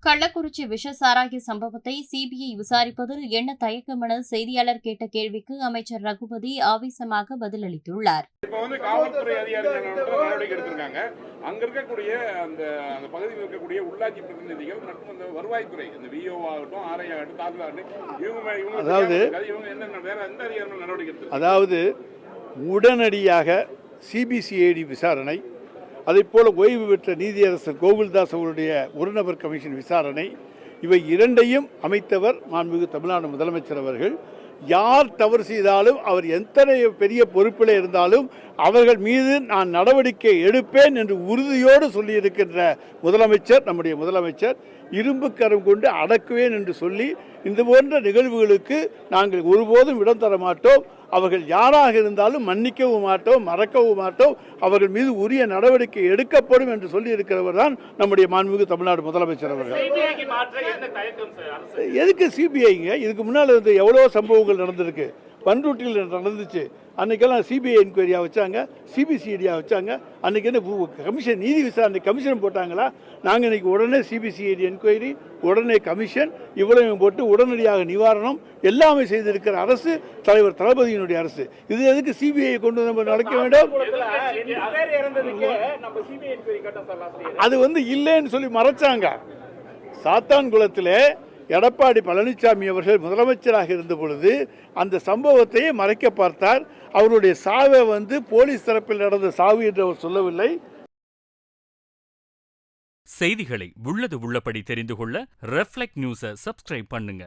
கள்ளக்குறிச்சி விஷசாராய சம்பவத்தை சிபிஐ விசாரிப்பதில் என்ன தயக்கம் என செய்தியாளர் கேட்ட கேள்விக்கு அமைச்சர் ரகுபதி ஆவேசமாக பதிலளித்துள்ளார். காவல்துறை அதிகாரிகள் நடவடிக்கை எடுத்திருக்காங்க. அங்க இருக்கக்கூடிய அந்த பகுதியில் இருக்கக்கூடிய உள்ளாட்சி பிரதிநிதிகள் மற்றும் அந்த வருவாய்த்துறை இந்த விஓ ஆகட்டும் ஆர்ஐ ஆகட்டும் தாசில்தார் அதாவது வேற எந்த அதிகாரிகள் நடவடிக்கை எடுத்து அதாவது உடனடியாக சிபிசிஐடி விசாரணை, அதைப்போல ஓய்வு பெற்ற நீதியரசர் கோகுல்தாஸ் அவருடைய ஒரு நபர் கமிஷன் விசாரணை, இவை இரண்டையும் அமைத்தவர் மாண்புமிகு தமிழ்நாடு முதலமைச்சர் அவர்கள். யார் தவறு செய்தாலும், அவர் எத்தனை பெரிய பொறுப்பில் இருந்தாலும் அவர்கள் மீது நான் நடவடிக்கை எடுப்பேன் என்று உறுதியோடு சொல்லியிருக்கின்ற முதலமைச்சர், நம்முடைய முதலமைச்சர் இரும்பு கரம் கொண்டு அடக்குவேன் என்று சொல்லி இந்த போன்ற நிகழ்வுகளுக்கு நாங்கள் ஒருபோதும் இடம் தர மாட்டோம். அவர்கள் யாராக இருந்தாலும் மன்னிக்கவும் மாட்டோம், மறக்கவும் மாட்டோம். அவர்கள் மீது உரிய நடவடிக்கை எடுக்கப்படும் என்று சொல்லி இருக்கிறவர் தான் நம்முடைய மாண்புமிகு தமிழ்நாடு முதலமைச்சர் அவர்கள். எதுக்கு சிபிஐங்க? இதுக்கு முன்னால் வந்து எவ்வளோ சம்பவங்கள் நடந்திருக்கு. பண்ருட்டியில் நடந்துச்சு. அன்றைக்கெல்லாம் சிபிஐ என்கொயரியாக வச்சாங்க, சிபிசிஐடியாக வச்சாங்க. அன்றைக்கி என்ன கமிஷன், நீதி விசாரணை கமிஷன் போட்டாங்களா? நாங்கள் இன்றைக்கி உடனே சிபிசிஐடி என்கொயரி, உடனே கமிஷன், இவ்வளவு போட்டு உடனடியாக நிவாரணம் எல்லாமே செய்திருக்கிற அரசு தலைவர் தளபதியினுடைய அரசு. இது எதுக்கு சிபிஐ கொண்டு நம்ம நடக்க வேண்டும்? அது வந்து இல்லைன்னு சொல்லி மறைச்சாங்க. சாத்தான்குளத்திலே எடப்பாடி பழனிசாமி அவர்கள் முதலமைச்சராக இருந்த பொழுது அந்த சம்பவத்தையே மறைக்க பார்த்தார். அவருடைய சாவை வந்து போலீஸ் தரப்பில் நடந்த சாவு என்று அவர் சொல்லவில்லை. செய்திகளை உள்ளது உள்ளபடி தெரிந்து கொள்ள ரெஃப்ளெக்ட் நியூஸை சப்ஸ்கிரைப் பண்ணுங்க.